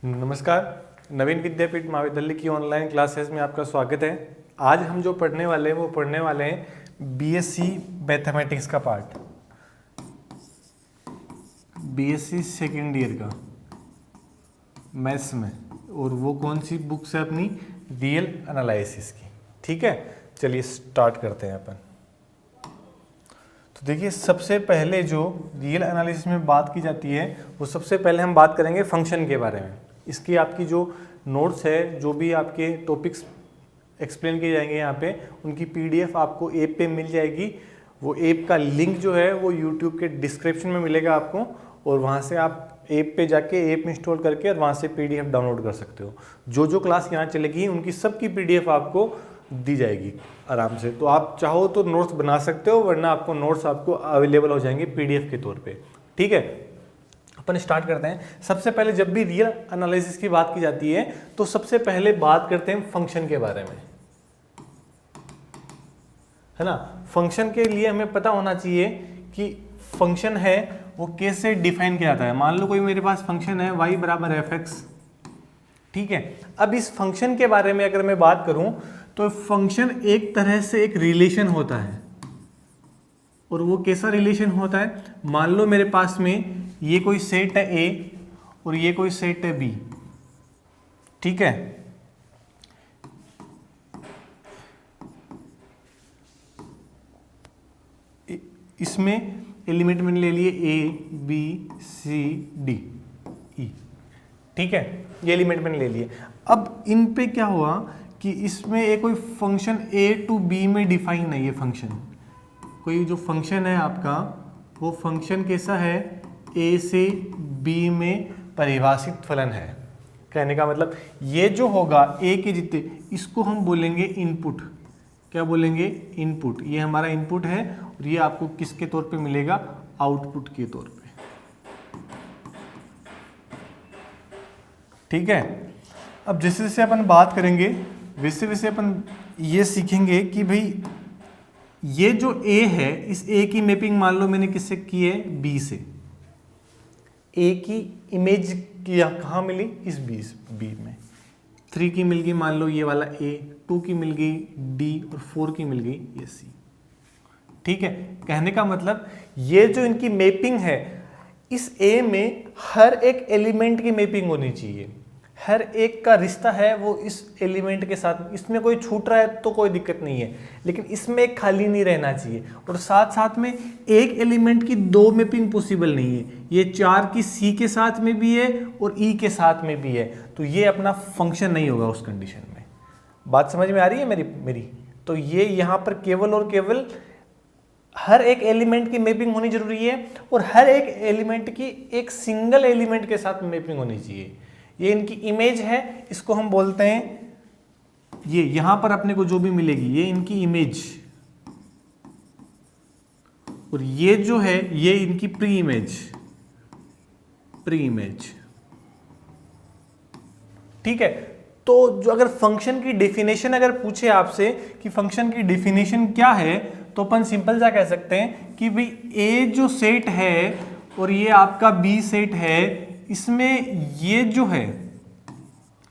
नमस्कार। नवीन विद्यापीठ महाविद्यालय की ऑनलाइन क्लासेस में आपका स्वागत है। आज हम जो पढ़ने वाले हैं वो पढ़ने वाले हैं बीएससी मैथमेटिक्स का पार्ट, बीएससी सेकेंड ईयर का मैथ्स में। और वो कौन सी बुक्स है अपनी? रियल एनालिसिस की। ठीक है, चलिए स्टार्ट करते हैं अपन। तो देखिए, सबसे पहले जो रियल एनालिसिस में बात की जाती है वो सबसे पहले हम बात करेंगे फंक्शन के बारे में। इसकी आपकी जो नोट्स है, जो भी आपके टॉपिक्स एक्सप्लेन किए जाएंगे यहाँ पे, उनकी पीडीएफ आपको ऐप पे मिल जाएगी। वो ऐप का लिंक जो है वो यूट्यूब के डिस्क्रिप्शन में मिलेगा आपको, और वहाँ से आप ऐप पे जाके ऐप इंस्टॉल करके और वहाँ से पीडीएफ डाउनलोड कर सकते हो। जो क्लास यहाँ चलेगी उनकी सबकी पीडीएफ आपको दी जाएगी आराम से। तो आप चाहो तो नोट्स बना सकते हो, वरना आपको नोट्स आपको अवेलेबल हो जाएंगे पीडीएफ के तौर पे। ठीक है, अपन स्टार्ट करते हैं। सबसे पहले जब भी रियल एनालिसिस की बात की जाती है तो सबसे पहले बात करते हैं फंक्शन के बारे में, है ना। फंक्शन के लिए हमें पता होना चाहिए कि फंक्शन है वो कैसे डिफाइन किया जाता है। मान लो कोई मेरे पास फंक्शन है y बराबर fx, ठीक है। अब इस फंक्शन के बारे में अगर मैं बात करूं तो फंक्शन एक तरह से एक रिलेशन होता है, और वो कैसा रिलेशन होता है? मान लो मेरे पास में ये कोई सेट है A और ये कोई सेट है B, ठीक है। इसमें एलिमेंट मैंने ले लिए A B C D E, ठीक है। ये एलिमेंट मैंने ले लिए। अब इन पे क्या हुआ कि इसमें एक कोई फंक्शन A टू B में डिफाइन है। ये फंक्शन, कोई जो फंक्शन है आपका, वो फंक्शन कैसा है? A से B में परिभाषित फलन है। कहने का मतलब ये जो होगा A के जितने, इसको हम बोलेंगे इनपुट। क्या बोलेंगे? इनपुट। ये हमारा इनपुट है और ये आपको किसके तौर पे मिलेगा? आउटपुट के तौर पे। ठीक है। अब जैसे जैसे अपन बात करेंगे वैसे वैसे अपन ये सीखेंगे कि भाई ये जो A है, इस A की मैपिंग मान लो मैंने किससे की है? B से। A की इमेज कहाँ मिली? इस B में। 3 की मिल गई मान लो ये वाला A, 2 की मिल गई D, और 4 की मिल गई ये C। ठीक है। कहने का मतलब ये जो इनकी मैपिंग है, इस A में हर एक एलिमेंट की मैपिंग होनी चाहिए। हर एक का रिश्ता है वो इस एलिमेंट के साथ। इसमें कोई छूट रहा है तो कोई दिक्कत नहीं है, लेकिन इसमें एक खाली नहीं रहना चाहिए। और साथ साथ में एक एलिमेंट की 2 मैपिंग पॉसिबल नहीं है। ये 4 की C के साथ में भी है और E के साथ में भी है, तो ये अपना फंक्शन नहीं होगा उस कंडीशन में। बात समझ में आ रही है मेरी? तो ये यहाँ पर केवल और केवल हर एक एलिमेंट की मैपिंग होनी जरूरी है, और हर एक एलिमेंट की एक सिंगल एलिमेंट के साथ मैपिंग होनी चाहिए। ये इनकी इमेज है, इसको हम बोलते हैं, ये यहां पर अपने को जो भी मिलेगी ये इनकी इमेज, और ये जो है ये इनकी प्री इमेज। ठीक है। तो जो अगर फंक्शन की डेफिनेशन अगर पूछे आपसे कि फंक्शन की डेफिनेशन क्या है, तो अपन सिंपल सा कह सकते हैं कि भाई ए जो सेट है और ये आपका बी सेट है, इसमें ये जो है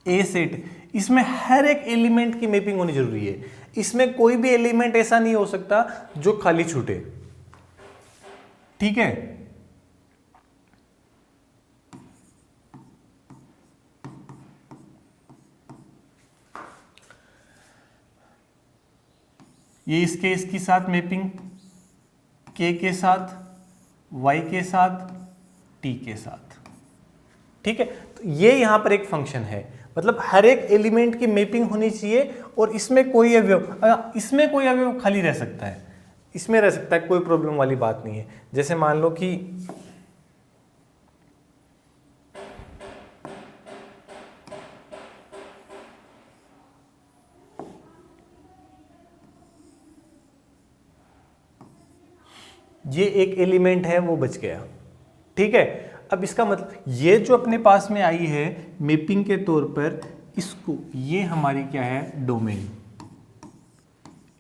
ए सेट, इसमें हर एक एलिमेंट की मैपिंग होनी जरूरी है। इसमें कोई भी एलिमेंट ऐसा नहीं हो सकता जो खाली छूटे। ठीक है। ये इसके साथ मैपिंग, के साथ, y के साथ, t के साथ। ठीक है। तो ये यहां पर एक फंक्शन है, मतलब हर एक एलिमेंट की मैपिंग होनी चाहिए, और इसमें कोई अवयव खाली रह सकता है, इसमें रह सकता है, कोई प्रॉब्लम वाली बात नहीं है। जैसे मान लो कि ये एक एलिमेंट है वो बच गया। ठीक है। अब इसका मतलब ये जो अपने पास में आई है मैपिंग के तौर पर, इसको, ये हमारी क्या है? डोमेन।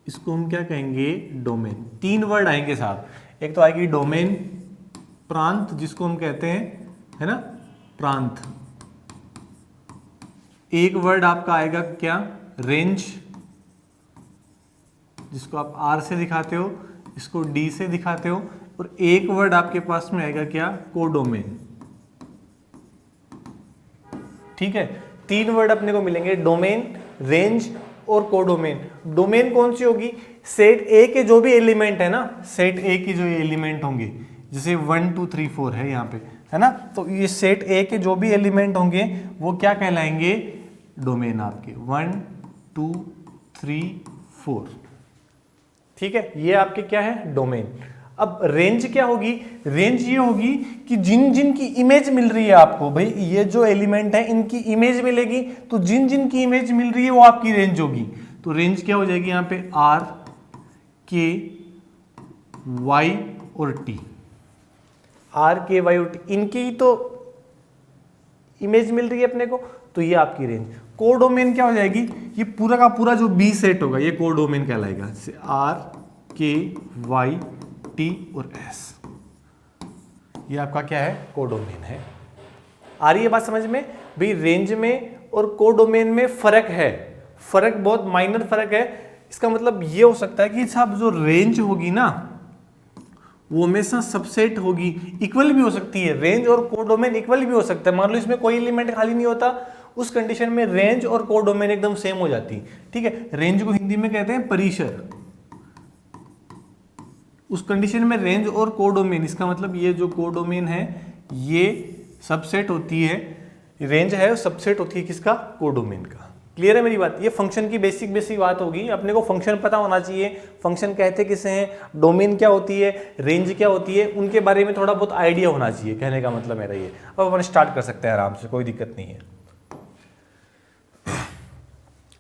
इसको हम क्या कहेंगे? डोमेन। 3 वर्ड आएंगे साथ। एक तो आएगी डोमेन, प्रांत जिसको हम कहते हैं, है ना, प्रांत, एक वर्ड आपका आएगा क्या, रेंज, जिसको आप आर से दिखाते हो, इसको डी से दिखाते हो, और एक वर्ड आपके पास में आएगा क्या, कोडोमेन। ठीक है, तीन वर्ड अपने को मिलेंगे, डोमेन, रेंज और कोडोमेन। डोमेन कौन सी होगी, सेट ए के जो भी एलिमेंट है ना, सेट ए के जो एलिमेंट होंगे, जैसे 1 2 3 4 है यहाँ पे, है ना, तो ये सेट ए के जो भी एलिमेंट होंगे वो क्या कहलाएंगे, डोमेन आपके 1 2 3 4। ठीक है, ये आपके क्या है, डोमेन। अब रेंज क्या होगी, रेंज ये होगी कि जिन जिन की इमेज मिल रही है आपको, भाई ये जो एलिमेंट है इनकी इमेज मिलेगी, तो जिन जिन की इमेज मिल रही है वो आपकी रेंज होगी। तो रेंज क्या हो जाएगी यहाँ पे, आर के वाई और टी, आर के वाई और टी, इनकी ही तो इमेज मिल रही है अपने को, तो ये आपकी रेंज। कोडोमेन क्या हो जाएगी, ये पूरा का पूरा जो बी सेट होगा ये कोडोमेन कहलाएगा, जैसे आर के वाई टी और एस, ये आपका क्या है, कोडोमेन है। आ रही है बात समझ में, भाई रेंज में और कोडोमेन में फर्क है, फर्क बहुत माइनर फर्क है। इसका मतलब ये हो सकता है कि साहब जो रेंज होगी ना वो हमेशा सबसेट होगी, इक्वल भी हो सकती है, रेंज और कोडोमेन इक्वल भी हो सकता है। मान लो इसमें कोई एलिमेंट खाली नहीं होता, उस कंडीशन में रेंज और कोडोमेन एकदम सेम हो जाती है। ठीक है, रेंज को हिंदी में कहते हैं परिसर, उस कंडीशन में रेंज और कोडोमेन, इसका मतलब ये जो कोडोमेन है ये सबसेट होती है, रेंज है सबसेट होती है किसका, कोडोमेन का। क्लियर है मेरी बात, ये फंक्शन की बेसिक बात होगी, अपने को फंक्शन पता होना चाहिए, फंक्शन कहते किसे हैं, डोमेन क्या होती है, रेंज क्या होती है, उनके बारे में थोड़ा बहुत आइडिया होना चाहिए, कहने का मतलब मेरा ये। अब अपन स्टार्ट कर सकते हैं आराम से, कोई दिक्कत नहीं है।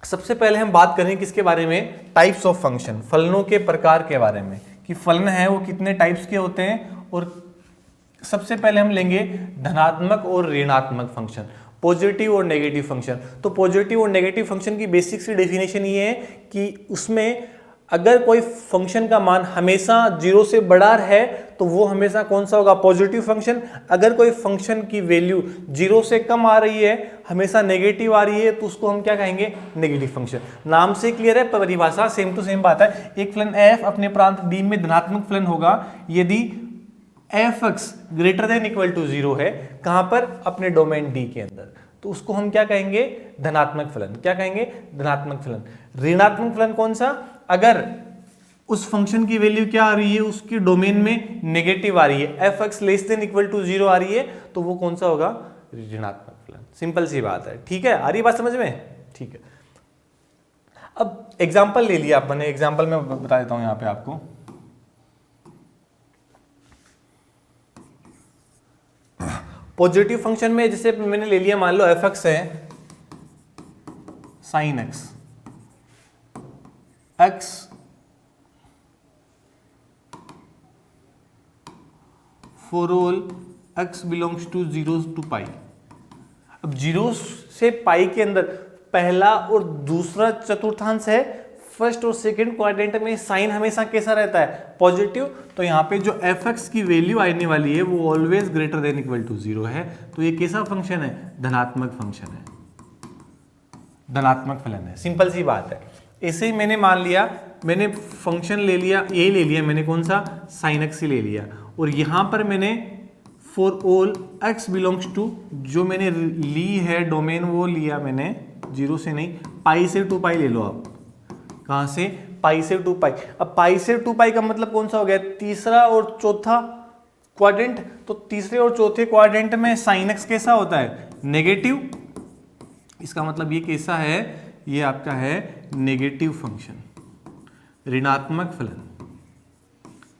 सबसे पहले हम बात करें किसके बारे में, टाइप्स ऑफ फंक्शन, फलनों के प्रकार के बारे में, कि फलन है वो कितने टाइप्स के होते हैं। और सबसे पहले हम लेंगे धनात्मक और ऋणात्मक फंक्शन, पॉजिटिव और नेगेटिव फंक्शन। तो पॉजिटिव और नेगेटिव फंक्शन की बेसिक सी डेफिनेशन ये है कि उसमें अगर कोई फंक्शन का मान हमेशा 0 से बड़ा है तो वो हमेशा कौन सा होगा, पॉजिटिव फंक्शन। अगर कोई फंक्शन की वैल्यू 0 से कम आ रही है, हमेशा नेगेटिव आ रही है, तो उसको हम क्या कहेंगे, नेगेटिव फंक्शन। नाम से क्लियर है, परिभाषा सेम टू सेम बात है। एक फलन f अपने प्रांत d में धनात्मक फलन होगा यदि f(x) greater than equal to 0 है, कहां पर, अपने डोमेन d के अंदर, तो उसको हम क्या कहेंगे, धनात्मक फलन। क्या कहेंगे, धनात्मक फलन। ऋणात्मक फलन कौन सा, अगर उस फंक्शन की वैल्यू क्या आ रही है, उसकी डोमेन में नेगेटिव आ रही है, f(x) less than equal to 0 आ रही है, तो वो कौन सा होगा, ऋणात्मक फलन। सिंपल सी बात है, ठीक है, आ रही बात समझ में, ठीक है। अब एग्जांपल ले लिया आपने, एग्जांपल में बता देता हूं यहां पे आपको। पॉजिटिव फंक्शन में जैसे मैंने ले लिया, मान लो f(x) है sin x, x for all x belongs to 0 to पाई। अब 0 से पाई के अंदर पहला और दूसरा चतुर्थांश है, फर्स्ट और सेकंड क्वाड्रेंट में साइन हमेशा कैसा रहता है, पॉजिटिव। तो यहाँ पे जो f(x) की वैल्यू आने वाली है वो always greater than equal to 0 है, तो ये कैसा फंक्शन है, धनात्मक फंक्शन है, धनात्मक फलन है। सिंपल सी बात है। ऐसे ही मैंने मान लिया, मैंने फंक्शन ले लिया, यही ले लिया मैंने, कौन सा, sin x ले लिया, और यहाँ पर मैंने for all x belongs to, जो मैंने ली है डोमेन वो लिया मैंने 0 से नहीं, पाई से 2 पाई ले लो आप। कहाँ से, पाई से 2 पाई। अब पाई से 2 पाई का मतलब कौन सा हो गया, तीसरा और चौथा क्वाड्रेंट। तो तीसरे और चौथे क्वाड्रेंट में sin x कैसा होता है, नेगेटिव। इसका मतलब ये कैसा है, ये आपका है नेगेटिव फंक्शन, ऋणात्मक फलन।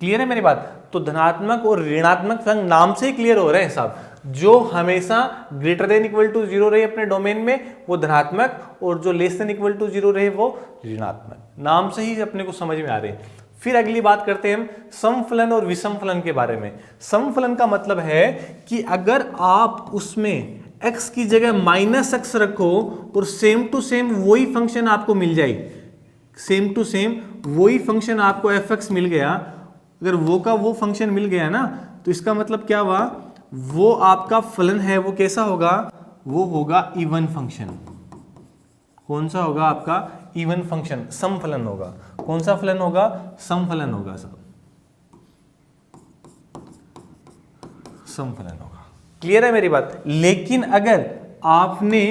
क्लियर है मेरी बात। तो धनात्मक और ऋणात्मक फलन नाम से ही क्लियर हो रहे हैं साहब, जो हमेशा ग्रेटर देन इक्वल टू 0 रहे अपने डोमेन में वो धनात्मक, और जो लेस देन इक्वल टू 0 रहे वो ऋणात्मक। नाम से ही अपने को समझ में आ रहे हैं। फिर अगली बात करते हैं हम सम फलन और विषम फलन के बारे में। सम फलन का मतलब है कि अगर आप उसमें x की जगह -x रखो और सेम टू सेम वही फंक्शन आपको मिल जाए, सेम टू सेम वही फंक्शन आपको f(x) मिल गया, अगर वो का वो फंक्शन मिल गया ना, तो इसका मतलब क्या हुआ, वो आपका फलन है वो कैसा होगा, वो होगा इवन फंक्शन। कौन सा होगा आपका इवन फंक्शन, सम फलन होगा। कौन सा फलन होगा? सम फलन होगा सब, सम फलन होगा। क्लियर है मेरी बात? लेकिन अगर आपने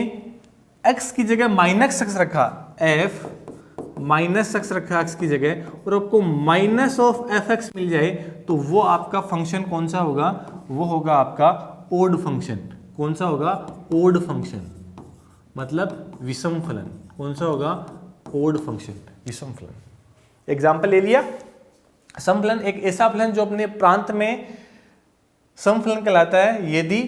x की जगह माइनस एक्स रखा, f माइनस एक्स रखा x की जगह, और आपको माइनस ऑफ एफ एक्स मिल जाए, तो वो आपका फंक्शन कौन सा होगा? वो होगा आपका ओड फंक्शन। कौन सा होगा? ओड फंक्शन, मतलब विषम फलन। कौन सा होगा? ओड फंक्शन, विषम फलन। एग्जाम्पल ले लिया। सम फलन एक ऐसा फलन जो अपने प्रांत में सम फलन कहलाता है यदि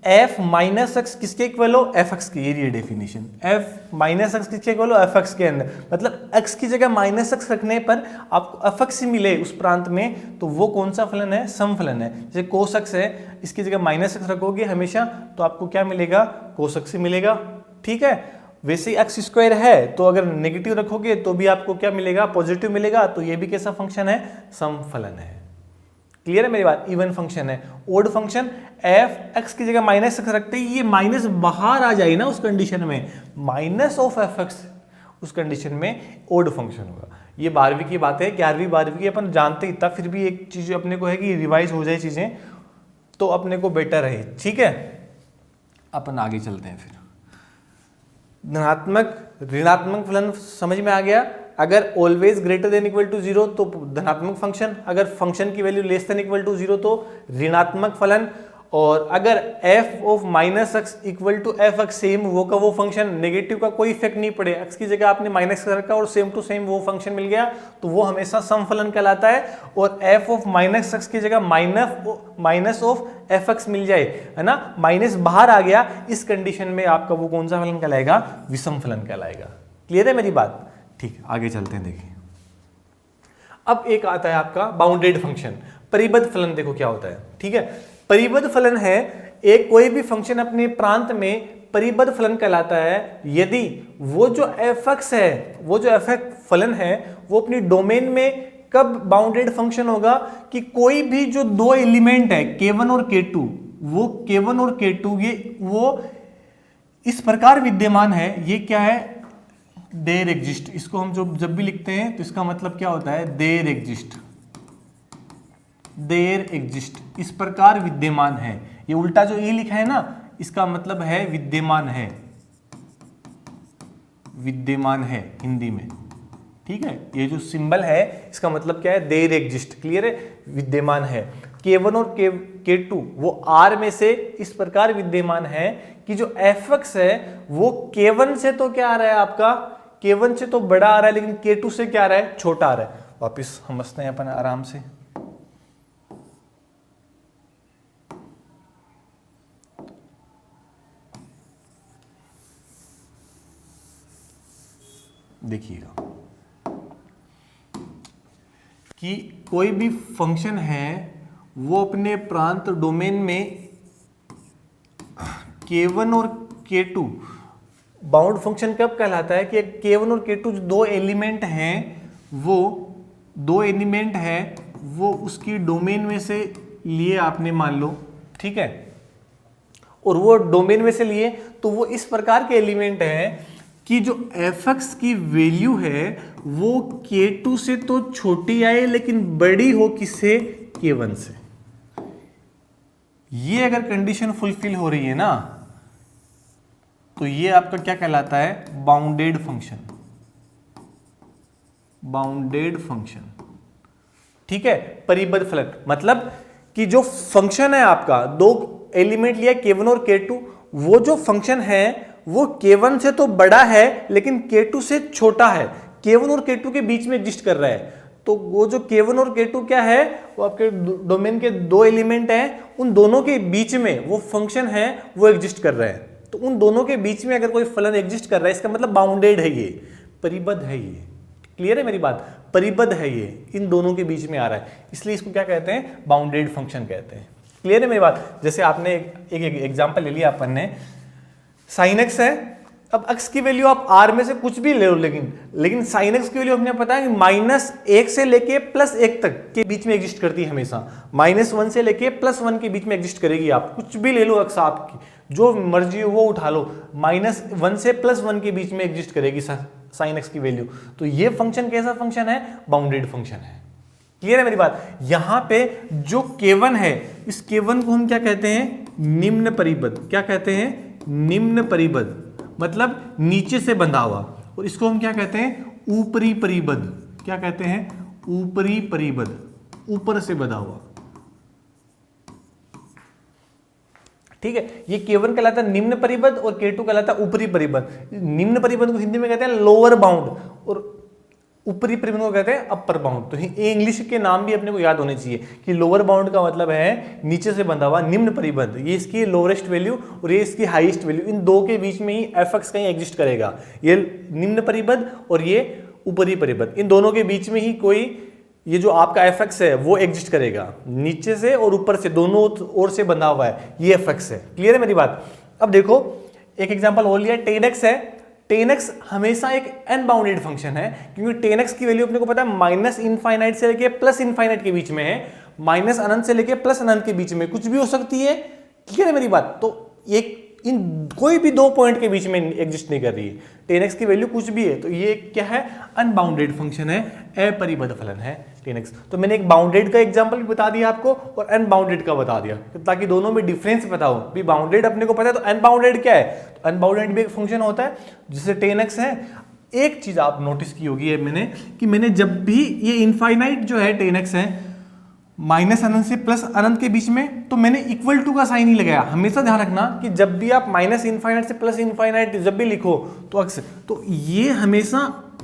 f माइनस एक्स किसके इक्वल हो? एफ एक्स की। ये डेफिनेशन, f माइनस एक्स किसके इक्वल हो? एफ एक्स के अंदर। मतलब x की जगह माइनस एक्स रखने पर आपको एफ एक्स ही मिले उस प्रांत में, तो वो कौन सा फलन है? सम फलन है। जैसे कोस एक्स है, इसकी जगह माइनस एक्स रखोगे हमेशा, तो आपको क्या मिलेगा? कोस एक्स ही मिलेगा। ठीक है, वैसे ही एक्स स्क्वायर है, तो अगर नेगेटिव रखोगे तो भी आपको क्या मिलेगा? पॉजिटिव मिलेगा। तो ये भी कैसा फंक्शन है? सम फलन है। क्लियर है मेरी बात? इवन फंक्शन है। ओड फंक्शन, एफ एक्स की जगह माइनस एक्स रखते ही ये माइनस बाहर आ जाए ना उस कंडीशन में, माइनस ऑफ एफ एक्स, उस कंडीशन में ओड फंक्शन होगा। ये 12वीं की बात है, 11वीं 12वीं की अपन जानते ही था, फिर भी एक चीज अपने को है कि रिवाइज हो जाए चीजें तो अपने को बेटर रहे। ठीक है, अपन आगे चलते हैं। फिर धनात्मक ऋणात्मक फलन समझ में आ गया। अगर always greater than equal to 0 तो धनात्मक फंक्शन, अगर फंक्शन की value less than equal to 0 तो ऋणात्मक फलन, और अगर f of minus x equal to f x same वो का वो फंक्शन, नेगेटिव का कोई इफेक्ट नहीं पड़े, x की जगह आपने माइनस रखा और सेम टू सेम वो फंक्शन मिल गया, तो वो हमेशा सम फलन कहलाता है। और f ऑफ माइनस एक्स की जगह माइनस ऑफ एफ एक्स मिल जाए, है ना, माइनस बाहर आ गया, इस कंडीशन में आपका वो कौन सा फलन कहलाएगा? विषम फलन कहलाएगा। क्लियर है मेरी बात? ठीक, आगे चलते हैं। देखिए अब एक आता है आपका बाउंडेड फंक्शन, परिबद्ध फलन। देखो क्या होता है। ठीक है, परिबद्ध फलन है एक कोई भी फंक्शन अपने प्रांत में परिबद्ध फलन कहलाता है यदि वो जो एफ एक्स है, वो जो एफ एक्स फलन है, वो अपनी डोमेन में कब बाउंडेड फंक्शन होगा? कि कोई भी जो दो एलिमेंट है k1 और k2, वो k1 और k2 ये वो इस प्रकार विद्यमान है, ये क्या है? There exist. इसको हम जब भी लिखते हैं तो इसका मतलब क्या होता है? देयर एग्जिस्ट, देयर एग्जिस्ट, इस प्रकार विद्यमान है। ये उल्टा जो ए लिखा है ना, इसका मतलब है विद्यमान है, विद्यमान है हिंदी में। ठीक है, ये जो सिंबल है इसका मतलब क्या है? There exist. क्लियर है? विद्यमान है। k1 और k2 वो r में से इस प्रकार विद्यमान है कि जो एफ एक्स है वो k1 से तो क्या आ रहा है आपका? k1 से तो बड़ा आ रहा है, लेकिन k2 से क्या आ रहा है? छोटा आ रहा है। वापिस समझते हैं अपन आराम से। देखिएगा कि कोई भी फंक्शन है वो अपने प्रांत डोमेन में k1 और k2, बाउंड फंक्शन कब कहलाता है? कि k1 और k2 जो दो एलिमेंट हैं, वो दो एलिमेंट है वो उसकी डोमेन में से लिए आपने, मान लो। ठीक है, और वो डोमेन में से लिए तो वो इस प्रकार के एलिमेंट हैं कि जो एफ एक्स की वैल्यू है वो k2 से तो छोटी आए लेकिन बड़ी हो किससे? k1 से। ये अगर कंडीशन फुलफिल हो रही है ना, तो ये आपका क्या कहलाता है? Bounded function, bounded function. ठीक है, परिबद्ध फलन मतलब कि जो फंक्शन है आपका, दो एलिमेंट लिया k1 और k2, वो जो फंक्शन है वो k1 से तो बड़ा है लेकिन k2 से छोटा है, k1 और k2 के बीच में एग्जिस्ट कर रहा है। तो वो जो k1 और k2 क्या है? वो आपके डोमेन के दो एलिमेंट हैं, उन दोनों के बीच में वो फंक्शन है वो एग्जिस्ट कर रहा है। तो उन दोनों के बीच में अगर कोई फलन एग्जिस्ट कर रहा है, इसका मतलब बाउंडेड है, ये परिबद्ध है। ये क्लियर है मेरी बात? परिबद्ध है, ये इन दोनों के बीच में आ रहा है, इसलिए इसको क्या कहते हैं? बाउंडेड फंक्शन कहते हैं। क्लियर है मेरी बात? जैसे आपने एक एग्जांपल ले लिया अपन ने, साइन एक्स है, अब x की वैल्यू आप r में से कुछ भी ले लो, लेकिन साइन x की वैल्यू अपने पता है कि -1 से लेके +1 तक के बीच में एग्जिस्ट करती है हमेशा। -1 से लेके +1 के बीच में एग्जिस्ट करेगी। आप कुछ भी ले लो x आपकी जो मर्जी हो वो उठा लो, -1 से +1 के बीच में एग्जिस्ट करेगी साइन एक्स की वैल्यू। तो ये फंक्शन कैसा फंक्शन है? बाउंडेड फंक्शन है। क्लियर है मेरी बात? यहां पे जो k1 है, इस k1 को हम क्या कहते हैं? निम्न परिबद्ध। क्या कहते हैं? निम्न परिबद्ध, मतलब नीचे से बंधा हुआ। और इसको हम क्या कहते हैं? ऊपरी परिबद्ध। क्या कहते हैं? ऊपरी परिबद्ध, ऊपर से बंधा हुआ। ठीक है, ये k1 कहलाता है निम्न परिबद्ध और k2 कहलाता है ऊपरी परिबद्ध। निम्न परिबद्ध को हिंदी में कहते हैं लोअर बाउंड और ऊपरी परिबद्ध को कहते हैं अपर बाउंड। तो ये इंग्लिश के नाम भी अपने को याद होने चाहिए कि लोअर बाउंड का मतलब है नीचे से बंधा हुआ। निम्न परिबद्ध ये इसकी लोएस्ट वैल्यू और ये इसकी हाईएस्ट वैल्यू, इन दो के बीच में ही fx कहीं एग्जिस्ट करेगा। ये निम्न परिबद्ध और ये ऊपरी परिबद्ध, इन दोनों के बीच में ही कोई ये जो आपका fx है वो एग्जिस्ट करेगा। नीचे से और ऊपर से दोनों ओर से बंधा हुआ है, ये fx है। क्लियर है मेरी बात? अब देखो एक एग्जांपल और लिया, tan x है। tan x हमेशा एक अनबाउंडेड फंक्शन है, क्योंकि tan x की वैल्यू अपने को पता है -∞ से लेके +∞ के बीच में है। माइनस अनंत से लेके प्लस अनंत के बीच में कुछ भी हो सकती है। क्लियर है मेरी बात? तो एक इन कोई भी दो पॉइंट के बीच में एग्जिस्ट नहीं कर रही है। tan x की वैल्यू कुछ भी है, तो ये क्या है? अनबाउंडेड फंक्शन है, अपरिबद्ध फलन है tan x। तो मैंने एक बाउंडेड का एग्जांपल भी बता दिया आपको और अनबाउंडेड का बता दिया, ताकि दोनों में डिफरेंस पता हो। भी बाउंडेड अपने को पता है, तो अनबाउंडेड क्या है? तो अनबाउंडेड भी एक फंक्शन होता है जिससे tan x है। एक चीज आप नोटिस की होगी मैंने, कि मैंने जब भी ये इनफाइनाइट जो है tan x है, माइनस अनंत से प्लस अनंत के बीच में, तो मैंने इक्वल टू का साइन ही लगाया। हमेशा ध्यान रखना कि जब भी आप -∞ से +∞ जब भी लिखो तो अक्स, तो ये हमेशा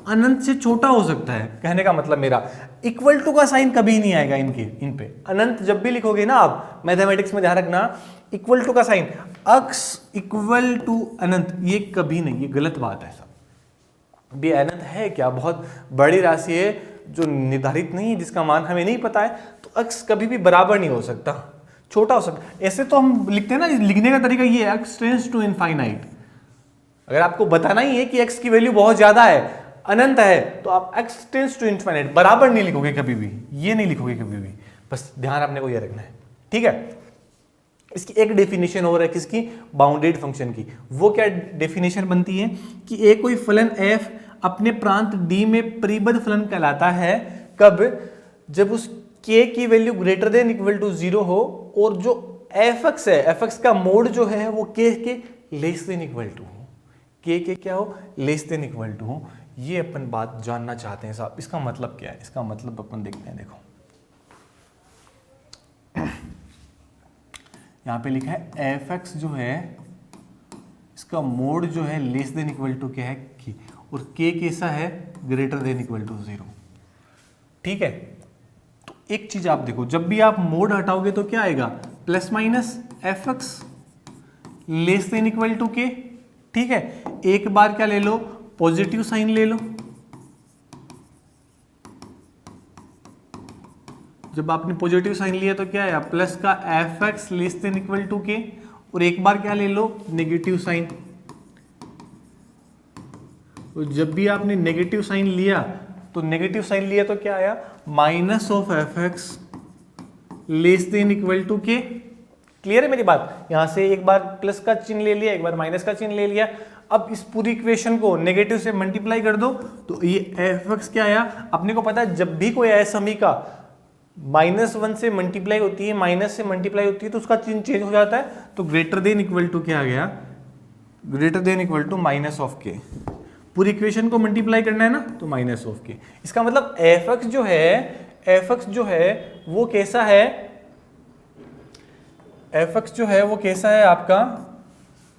अनंत से छोटा हो सकता है। कहने का मतलब मेरा, इक्वल टू का साइन कभी नहीं आएगा इन पे। अनंत जब भी लिखोगे ना आप मैथमेटिक्स में, ध्यान रखना इक्वल टू का साइन, अक्स इक्वल टू अनंत, ये कभी नहीं, ये गलत बात है सब। भी अनंत है क्या? बहुत बड़ी राशि है जो निर्धारित नहीं है, जिसका मान हमें नहीं पता है, तो अक्स कभी भी बराबर नहीं हो सकता, छोटा हो सकता। ऐसे तो हम लिखते हैं ना, लिखने का तरीका ये, x टेंड्स टू इनफाइनाइट। अगर आपको बताना ही है कि x की वैल्यू बहुत ज्यादा है, अनंत है, तो आप x टेंड्स टू इनफाइनाइट बराबर नहीं लिखोगे कभी भी, ये नहीं लिखोगे कभी भी। बस ध्यान आपने को ये रखना है, ठीक है। इसकी एक डेफिनेशन और है किसकी? बाउंडेड फंक्शन की। वो क्या डेफिनेशन बनती है कि एक कोई फलन f अपने प्रांत D में परिबद्ध फलन कहलाता है। कब? जब उस k की value greater than equal to 0 हो और जो fx है, fx का मोड जो है वो k के लेस देन इक्वल टू हो। k के क्या हो? लेस देन इक्वल टू हो। ये अपन बात जानना चाहते हैं साहब, इसका मतलब क्या है? इसका मतलब अपन देखते हैं। देखो यहाँ पे लिखा है fx जो है इसका मोड जो है लेस देन इक्वल टू क्या है? k, और k कैसा है? Greater than equal to 0। ठीक है, तो एक चीज आप देखो, जब भी आप मोड हटाओगे तो क्या आएगा? Plus minus fx less than equal to k। ठीक है, एक बार क्या ले लो? पॉजिटिव साइन ले लो। जब आपने पॉजिटिव साइन लिया तो क्या आया? प्लस का fx less than equal to k। और एक बार क्या ले लो? Negative sign. तो जब भी आपने नेगेटिव साइन लिया तो क्या आया? Minus of fx less than equal to k। Clear है मेरी बात? यहां से एक बार प्लस का चिन्ह ले लिया, एक बार माइनस का चिन्ह ले लिया। अब इस पूरी इक्वेशन को नेगेटिव से मल्टीप्लाई कर दो तो ये fx क्या आया? अपने को पता है जब भी कोई असमीका -1 से मल्टीप्लाई होती है, माइनस से मल्टीप्लाई होती है, तो उसका चिन्ह चेंज हो जाता है। तो ग्रेटर देन इक्वल टू क्या आ गया? Greater than equal to minus of k. पूरी इक्वेशन को मल्टीप्लाई करना है ना, तो माइनस ऑफ के। इसका मतलब fx जो है वो कैसा है? fx जो है वो कैसा है आपका?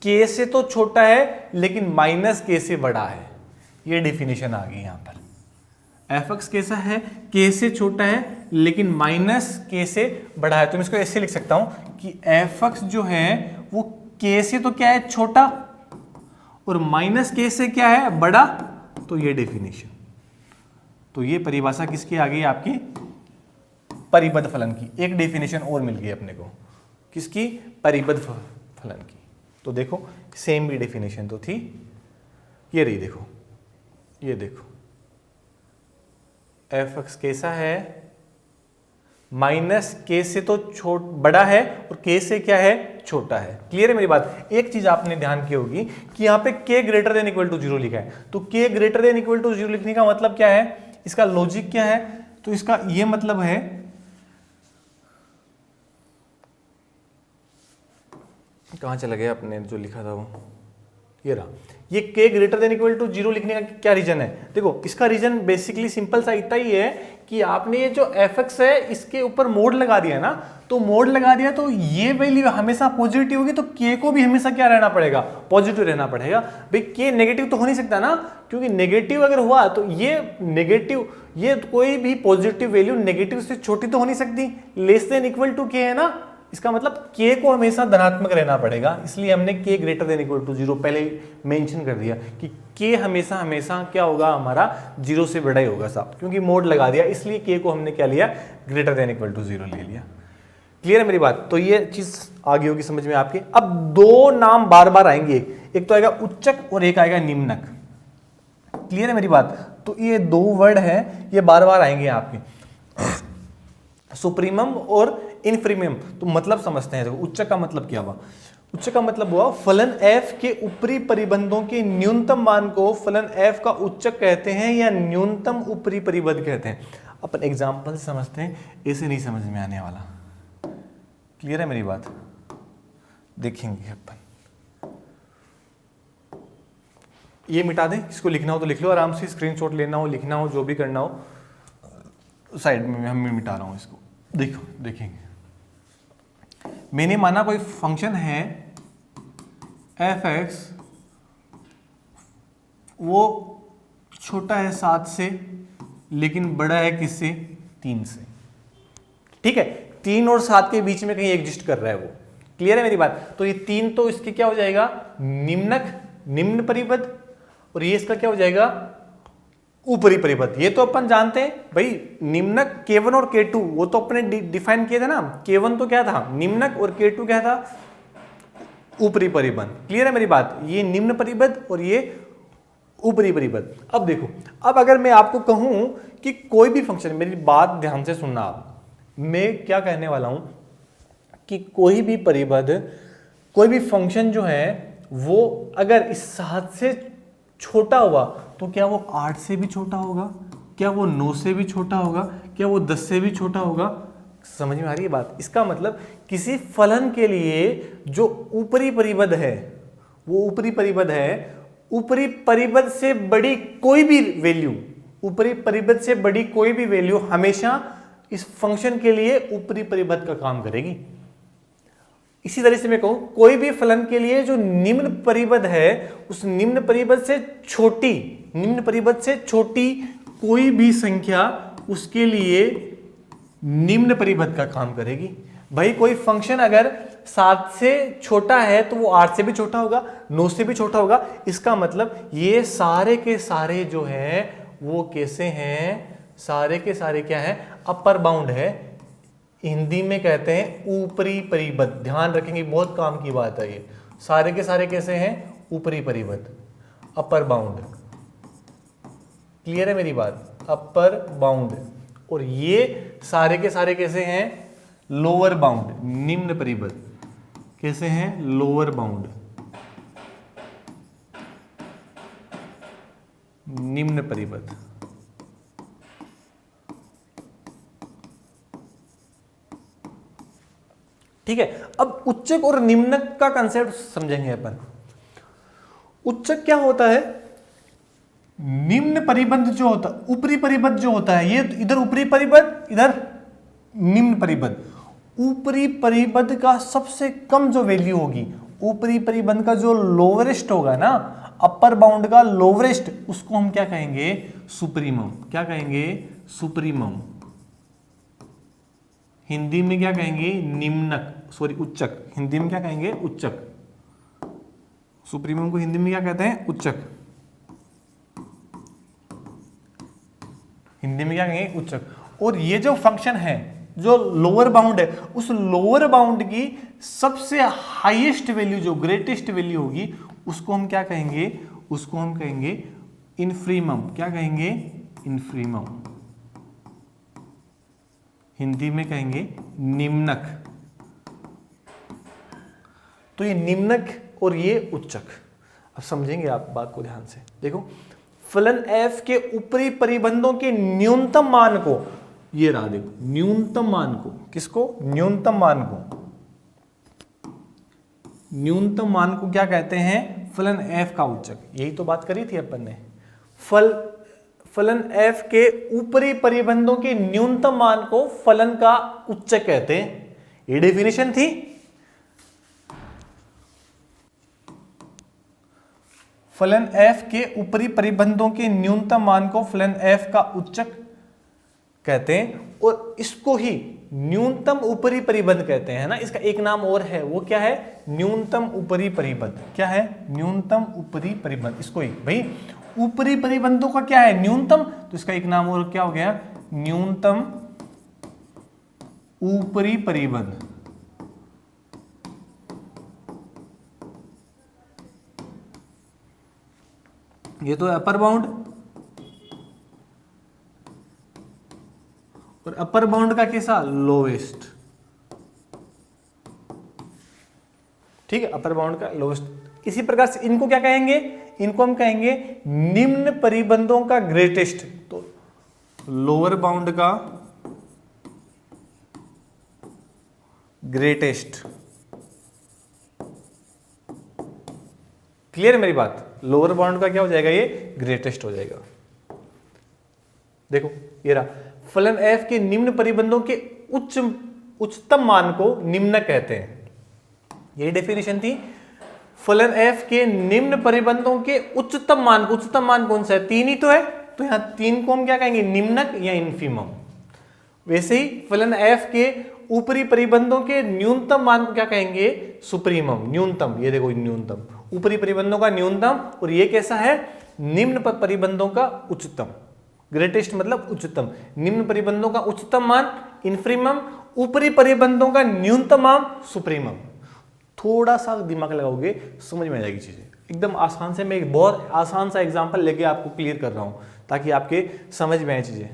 k से तो छोटा है लेकिन माइनस k से बड़ा है। ये डेफिनेशन आ गई यहां पर। fx कैसा है? k से छोटा है लेकिन माइनस k से बड़ा है। तो मैं इसको ऐसे लिख सकता हूं कि fx जो है वो k से तो क्या है? छोटा, और माइनस k से क्या है? बड़ा। तो ये डेफिनेशन, तो ये परिभाषा किसकी आ गई? आपकी परिबद्ध फलन की। एक डेफिनेशन और मिल गई अपने को, किसकी? परिबद्ध फलन की। तो देखो सेम भी डेफिनेशन तो थी, ये रही। देखो ये देखो, fx कैसा है? माइनस के से तो बड़ा है और के से क्या है, छोटा है। क्लियर है मेरी बात। एक चीज आपने ध्यान की होगी कि यहाँ पे k greater than equal to 0 लिखा है, तो k greater than equal to 0 लिखने का मतलब क्या है, इसका लॉजिक क्या है, तो इसका ये मतलब है कहां चला गया अपने जो लिखा था वो, ये रहा, ये k greater than equal to 0 लिखने का क्या रीजन है। देखो इसका रीजन बेसिकली सिंपल सा इतना ही है कि आपने ये जो fx है इसके ऊपर मोड लगा दिया ना, तो मोड लगा दिया तो ये वैल्यू हमेशा पॉजिटिव होगी, तो k को भी हमेशा क्या रहना पड़ेगा, पॉजिटिव रहना पड़ेगा। भाई k नेगेटिव तो हो नहीं सकता ना, क्योंकि नेगेटिव अगर हुआ तो ये नेगेटिव, ये कोई भी पॉजिटिव वैल्यू नेगेटिव से छोटी तो हो नहीं सकती, less than equal to k है ना, इसका मतलब k को हमेशा धनात्मक रहना पड़ेगा, इसलिए हमने k greater than equal to 0 पहले मेंशन कर दिया कि k हमेशा हमेशा क्या होगा, हमारा 0 से बड़ा ही होगा साहब, क्योंकि मोड लगा दिया इसलिए k को हमने क्या लिया, ग्रेटर देन इक्वल टू 0 ले लिया। क्लियर है मेरी बात। तो ये चीज आ गई होगी समझ में आपके। अब दो नाम बार बार आएंगे, एक तो आएगा उच्चक और एक आएगा निम्नक। क्लियर है मेरी बात। तो ये दो वर्ड है, ये बार बार आएंगे आपके, सुप्रीमम और इनफ्रीमियम। तो मतलब समझते हैं। देखो उच्चक का मतलब क्या हुआ, उच्चक का मतलब हुआ फलन f के ऊपरी परिबंधों के न्यूनतम मान को फलन f का उच्चक कहते हैं या न्यूनतम ऊपरी परिबंध कहते हैं। अपन एग्जांपल से समझते हैं, ऐसे नहीं समझ में आने वाला। क्लियर है मेरी बात, देखेंगे अपन। ये मिटा दें, इसको लिखना हो तो लिख लो आराम से, स्क्रीनशॉट लेना हो, लिखना हो, जो भी करना हो, साइड में हम मिटा रहा हूं इसको। देखो देखेंगे, मैंने माना कोई फंक्शन है f(x), वो छोटा है 7 से लेकिन बड़ा है किससे, 3 से। ठीक है, 3 और 7 के बीच में कहीं एग्जिस्ट कर रहा है वो। क्लियर है मेरी बात। तो ये 3 तो इसके क्या हो जाएगा, निम्नक, निम्न परिबद्ध, और ये इसका क्या हो जाएगा, ऊपरी परिबद्ध। ये तो अपन जानते हैं भाई, निम्नक K1 और K2 वो तो अपने डिफाइन किए थे ना। K1 तो क्या था, निम्नक, और K2 क्या था, ऊपरी परिबद्ध। क्लियर है मेरी बात। ये निम्न परिबद्ध और ये ऊपरी परिबद्ध। अब देखो, अब अगर मैं आपको कहूं कि कोई भी फंक्शन, मेरी बात ध्यान से सुनना आप, मैं क्या कहने वाला हूं कि कोई भी परिबद्ध, कोई भी फंक्शन जो है वो अगर इस 7 से छोटा हुआ तो क्या वो 8 से भी छोटा होगा, क्या वो 9 से भी छोटा होगा, क्या वो 10 से भी छोटा होगा। समझ में आ रही है बात। इसका मतलब किसी फलन के लिए जो ऊपरी परिबद्ध है, वो ऊपरी परिबद्ध है, ऊपरी परिबद्ध से बड़ी कोई भी वैल्यू, ऊपरी परिबद्ध से बड़ी कोई भी वैल्यू हमेशा इस फंक्शन के लिए ऊपरी परिबद्ध का काम करेगी। इसी तरह से मैं कहूं, कोई भी फलन के लिए जो निम्न परिबद्ध है, उस निम्न परिबद्ध से छोटी, निम्न परिबद्ध से छोटी कोई भी संख्या उसके लिए निम्न परिबद्ध का काम करेगी। भाई कोई फंक्शन अगर 7 से छोटा है तो वो 8 से भी छोटा होगा, 9 से भी छोटा होगा। इसका मतलब ये सारे के सारे जो है वो कैसे हैं, सारे के सारे क्या है, अपर बाउंड है। हिंदी में कहते हैं ऊपरी परिबद्ध। ध्यान रखेंगे, बहुत काम की बात है ये। सारे के सारे कैसे हैं, ऊपरी परिबद्ध, अपर बाउंड। क्लियर है मेरी बात, अपर बाउंड। और ये सारे के सारे कैसे हैं, लोअर बाउंड, निम्न परिबद्ध। कैसे हैं, लोअर बाउंड, निम्न परिबद्ध। ठीक है। अब उच्चक और निम्नक का कंसेप्ट समझेंगे अपन। उच्चक क्या होता है, निम्न परिबद्ध जो होता, ऊपरी परिबद्ध जो होता है, ये इधर ऊपरी परिबद्ध, इधर निम्न परिबद्ध। ऊपरी परिबद्ध का सबसे कम जो वैल्यू होगी, ऊपरी परिबद्ध का जो लोवेस्ट होगा ना, अपर बाउंड का लोवेस्ट, उसको हम क्या कहेंगे, सुप्रीमम। क्या कहेंगे, सुप्रीमम। हिंदी में क्या कहेंगे, निम्नक, सॉरी उच्चक। हिंदी में क्या कहेंगे, उच्चक। सुप्रीमम को हिंदी में क्या कहते हैं, उच्चक। हिंदी में क्या कहेंगे, उच्चक। और ये जो फंक्शन है, जो लोअर बाउंड है, उस लोअर बाउंड की सबसे हाईएस्ट वैल्यू, जो ग्रेटेस्ट वैल्यू होगी, उसको हम क्या कहेंगे, उसको हम कहेंगे इनफ्रीमम। क्या कहेंगे, इनफ्रीमम। हिंदी में कहेंगे निम्नक। तो ये निम्नक और ये उच्चक, अब समझेंगे आप बात को ध्यान से। देखो फलन f के ऊपरी परिबंधों के न्यूनतम मान को, ये रहा देखो न्यूनतम मान को, किसको? न्यूनतम मान को। न्यूनतम मान को क्या कहते हैं? फलन f का उच्चक। यही तो बात करी थी अपन ने। फलन f के ऊपरी परिबंधों के न्यूनतम मान को फलन का उच्चक कहते हैं। ये डेफिनेशन थी। फलन f के ऊपरी परिबंधों के न्यूनतम मान को फलन f का उच्चक कहते हैं, और इसको ही न्यूनतम ऊपरी परिबंध कहते हैं, है ना। इसका एक नाम और है, वो क्या है? न्यूनतम ऊपरी परिबंध। क्या है? न्यूनतम ऊपरी परिबंध। इसको ही भाई ऊपरी परिबंधों का क्या है? न्यूनतम। तो इसका एक नाम और क्या हो गया? न्यूनतम ऊपरी परिबंध। ये तो अपर बाउंड, और अपर बाउंड का कैसा? लोवेस्ट। ठीक है, अपर बाउंड का लोवेस्ट। इसी प्रकार से इनको क्या कहेंगे? इनको हम कहेंगे निम्न परिबंधों का ग्रेटेस्ट। तो लोअर बाउंड का ग्रेटेस्ट। क्लियर है मेरी बात? लोअर बाउंड का क्या हो जाएगा? ये ग्रेटेस्ट हो जाएगा। देखो ये रहा, फलन f के निम्न परिबंधों के उच्चतम मान को निम्नक कहते हैं। यही डेफिनेशन थी। फलन f के निम्न परिबंधों के उच्चतम मान को, उच्चतम मान कौन सा है? 3 ही तो है, तो यहां 3 को हम क्या कहेंगे? निम्नक या इन्फीमम। वैसे ही फलन f के ऊपरी परिबंधों के न्यूनतम मान को क्या कहेंगे? सुप्रीमम, न्यूनतम। ये देखो न्यूनतम, ऊपरी परिबंधों का न्यूनतम, और ये कैसा है? निम्न परिबंधों का उच्चतम। ग्रेटेस्ट मतलब उच्चतम। निम्न परिबंधों का उच्चतम मान इन्फीमम, ऊपरी परिबंधों का न्यूनतम मान सुप्रीमम। थोड़ा सा दिमाग लगाओगे समझ में आ जाएगी चीजें एकदम आसान से। मैं एक बहुत आसान सा एग्जांपल लेके आपको क्लियर कर रहा हूं ताकि आपके समझ में आए चीजें।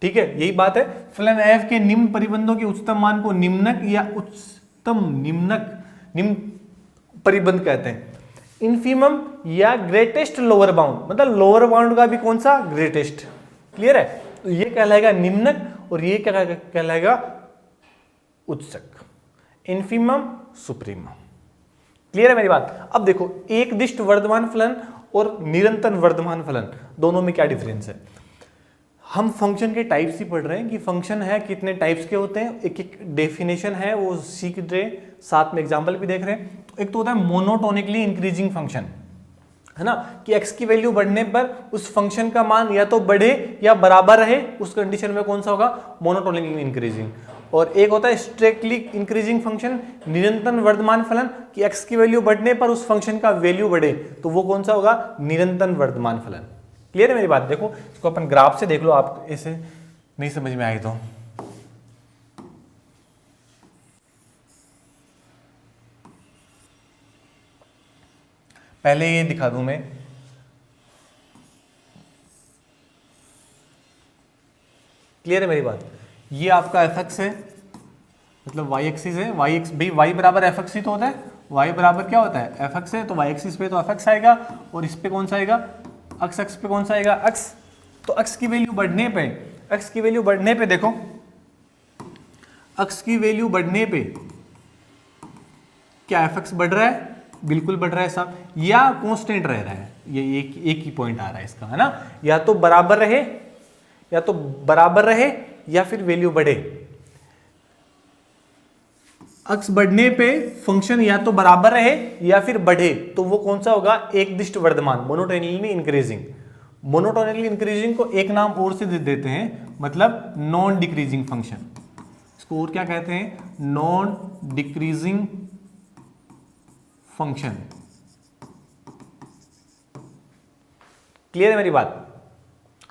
ठीक है, यही बात है। फलन f के निम्न परिबंधों के उच्चतम मान को निम्नक या उच्चतम निम्न परिबंध कहते हैं। इन्फीमम या ग्रेटेस्ट लोअर बाउंड, मतलब लोअर बाउंड का भी कौन सा? ग्रेटेस्ट। क्लियर है? तो ये कहलाएगा निम्नक और ये क्या कहलाएगा? उच्चक। Infimum, supremum. क्लियर है मेरी बात? अब देखो एकदिष्ट वर्धमान फलन और निरंतर वर्धमान फलन, दोनों में क्या डिफरेंस है? हम फंक्शन के टाइप्स ही पढ़ रहे हैं कि फंक्शन है कितने टाइप्स के होते हैं, एक एक डेफिनेशन है वो सीख रहे, साथ में एग्जांपल भी देख रहे हैं। तो एक तो होता है मोनोटोनिकली इंक्रीजिंग फंक्शन, है ना, कि x की वैल्यू बढ़ने पर उस फंक्शन का मान या तो बढ़े या बराबर रहे। उस कंडीशन में कौन सा होगा? Monotonically increasing. और एक होता है स्ट्रिक्टली इंक्रीजिंग फंक्शन, निरंतर वर्धमान फलन, कि x की वैल्यू बढ़ने पर उस फंक्शन का वैल्यू बढ़े, तो वो कौन सा होगा? निरंतर वर्धमान फलन। क्लियर है मेरी बात? देखो इसको अपन ग्राफ से देख लो, आप ऐसे नहीं समझ में आई तो। पहले ये दिखा दूं मैं, क्लियर है मेरी बात? ये आपका fx है, मतलब y एक्सिस है। y भाई y बराबर fx ही तो होता है। y बराबर क्या होता है? fx है, तो y एक्सिस पे तो fx आएगा, और इस पे कौन सा आएगा? अक्स पे कौन सा आएगा? अक्स। तो अक्स की वैल्यू बढ़ने पे, अक्स की वैल्यू बढ़ने पे देखो, अक्स की वैल्यू बढ़ने पे क्या fx बढ़ रहा है? बिल्कुल बढ़ रहा है साहब, या कांस्टेंट रह रहा है? ये एक ही पॉइंट आ रहा है इसका, है ना। या तो बराबर रहे, या तो बराबर रहे या फिर वैल्यू बढ़े। अक्स बढ़ने पे फंक्शन या तो बराबर रहे या फिर बढ़े, तो वो कौन सा होगा? एकदिष्ट वर्धमान, मोनोटोनिकली इंक्रीजिंग। मोनोटोनिकली इंक्रीजिंग को एक नाम और से दे देते हैं, मतलब नॉन डिक्रीजिंग फंक्शन। इसको और क्या कहते हैं? Non decreasing function. क्लियर है मेरी बात?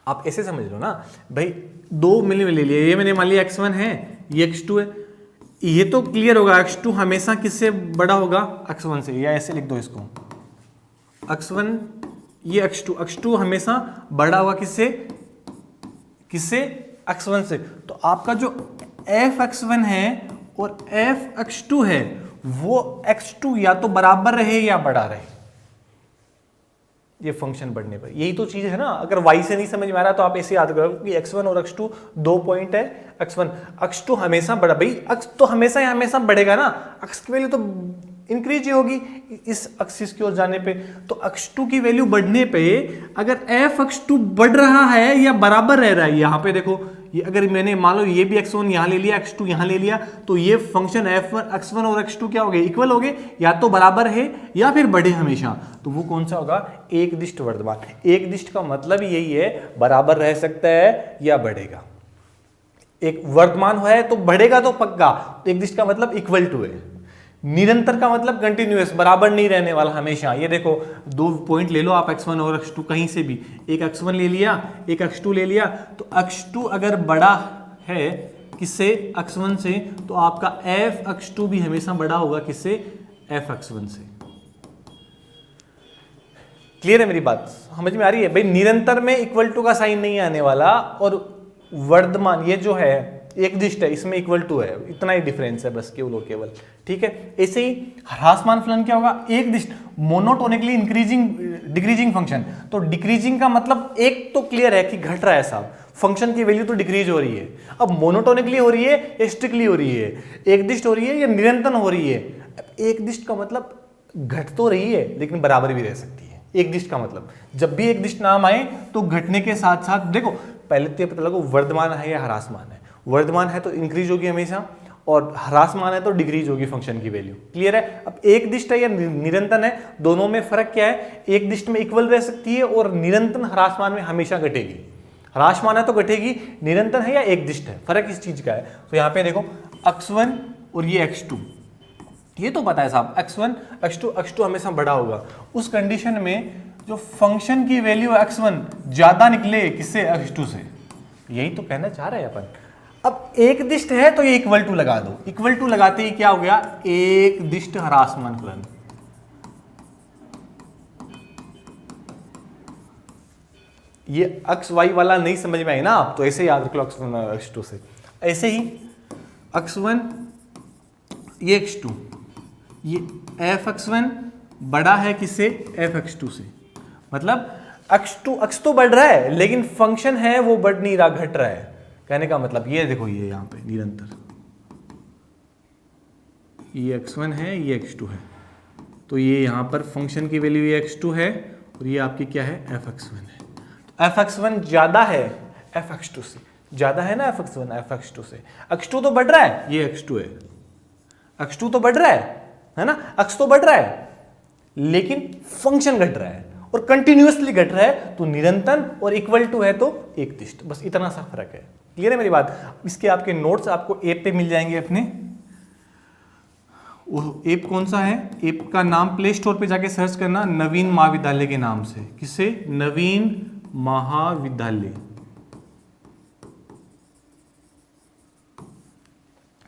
आप ऐसे समझ लो ना भाई, दो मिले ले लिए, ये मैंने मान लिया x1 है, ये x2 है, ये तो क्लियर होगा x2 हमेशा किससे बड़ा होगा? x1 से। या ऐसे लिख दो इसको, x1 ये x2 हमेशा बड़ा होगा किससे? किससे? x1 से, तो आपका जो f(x1) है और f(x2) है वो x2 या तो बराबर रहे या बड़ा रहे, ये फंक्शन बढ़ने पर। यही तो चीज है ना, अगर y से नहीं समझ में आ रहा तो आप ऐसे याद करो कि x1 और x2 दो पॉइंट है, x2 हमेशा बड़ा, भाई x तो हमेशा बढ़ेगा ना, x की वैल्यू तो इंक्रीज ही होगी इस एक्सिस की ओर जाने पे, तो x2 की वैल्यू बढ़ने पे अगर f(x2) बढ़ रहा है या बराबर रह रहा है, यहां पे देखो ये अगर मैंने मान लो ये भी x1 यहां ले लिया, x2 यहां ले लिया, तो ये फंक्शन x1 और x2 क्या हो गए, इक्वल हो गए, या तो बराबर है या फिर बढ़े हमेशा, तो वो कौन सा होगा, एक दिष्ट वर्धमान। एक दिष्ट का मतलब यही है, बराबर रह सकता है या बढ़ेगा, एक वर्धमान है तो बढ़ेगा तो पक्का, एक दिष्ट का मतलब इक्वल टू है, निरंतर का मतलब कंटिन्यूअस, बराबर नहीं रहने वाला हमेशा। ये देखो दो पॉइंट ले लो आप x1 और x2 कहीं से भी, एक x1 ले लिया एक x2 ले लिया, तो x2 अगर बड़ा है किससे, x1 से, तो आपका f(x2) भी हमेशा बड़ा होगा किससे, f(x1) से। क्लियर है मेरी बात, समझ में आ रही है भाई, निरंतर में इक्वल टू का साइन नहीं आने वाला, और वर्धमान ये जो है एक दिष्ट है इसमें इक्वल टू है, इतना ही डिफरेंस है बस, केवल और केवल, ठीक है। ऐसे ही ह्रासमान फलन क्या होगा, एक दिष्ट मोनोटोनिकली इंक्रीजिंग डिक्रीजिंग फंक्शन, तो डिक्रीजिंग का मतलब एक तो क्लियर है कि घट रहा है साहब, फंक्शन की वैल्यू तो डिक्रीज हो रही है, अब मोनोटोनिकली हो रही है या स्ट्रिक्टली हो रही है, एक दिष्ट हो रही है या निरंतर हो रही है। एक दिष्ट का मतलब घट तो रही है लेकिन बराबर भी रह सकती है, एक दिष्ट का मतलब जब भी एक दिष्ट नाम आए तो घटने के साथ साथ, देखो पहले तो ये पता लगो वर्धमान है या ह्रासमान है, वर्धमान है तो इंक्रीज होगी हमेशा, और ह्रासमान है तो डिक्रीज होगी फंक्शन की वैल्यू। क्लियर है। अब एक दिष्ट है या निरंतर है, दोनों में फर्क क्या है, एक दिष्ट में इक्वल रह सकती है और निरंतर ह्रासमान में हमेशा घटेगी, ह्रासमान है तो घटेगी, निरंतर है या एक दिष्ट है, फर्क इस चीज का है। तो यहाँ पे देखो x1 और ये x2, ये तो पता है साहब, x1 x2 हमेशा बड़ा होगा, उस कंडीशन में जो फंक्शन की वैल्यू x1 ज्यादा निकले किससे, x2 से, यही तो कहना चाह रहे हैं अपन। अब एक दिष्ट है तो ये इक्वल टू लगा दो, इक्वल टू लगाते ही क्या हो गया, एक दिष्ट ह्रासमान फलन। ये x y वाला नहीं समझ में आई ना आप, तो ऐसे याद रख लो x1 और x2 से। ऐसे ही x1 ये x2, ये f(x1) बड़ा है किससे, f(x2) से, मतलब x तो बढ़ रहा है लेकिन फंक्शन है वो बढ़ नहीं रहा, घट रहा है, कहने का मतलब ये देखो, ये यहां पे निरंतर, ये x1 है ये x2 है, तो ये यहां पर फंक्शन की वैल्यू ये x2 है और ये आपकी क्या है, f(x1) है, तो f(x1) ज्यादा है f(x2) से, ज्यादा है ना f(x1) f(x2) से, x2 तो बढ़ रहा है, ये x2 है, x2 तो बढ़ रहा है ना, x तो बढ़ रहा है लेकिन फंक्शन घट रहा है और कंटिन्यूअसली घट रहा है, तो निरंतर और इक्वल टू है तो एक दिष्ट, बस इतना सा फर्क है। क्लियर है मेरी बात। इसके आपके नोट्स आपको ऐप पे मिल जाएंगे अपने, वो ऐप कौन सा है, ऐप का नाम प्ले स्टोर पे जाके सर्च करना, नवीन महाविद्यालय के नाम से, किससे, नवीन महाविद्यालय,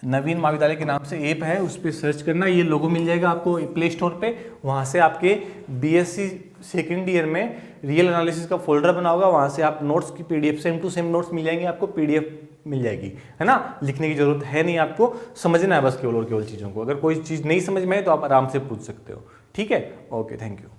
नवीन महाविद्यालय के नाम से ऐप है, उस पर सर्च करना, ये लोगो मिल जाएगा आपको प्ले स्टोर पे, वहाँ से आपके बीएससी सेकेंड ईयर में रियल एनालिसिस का फोल्डर बना होगा, वहाँ से आप नोट्स की PDF, same to same notes मिल जाएंगे आपको, पीडीएफ मिल जाएगी, है ना, लिखने की जरूरत है नहीं, आपको समझना है बस केवल और केवल चीज़ों को, अगर कोई चीज़ नहीं समझ में आए तो आप आराम से पूछ सकते हो, ठीक है। Okay, thank you.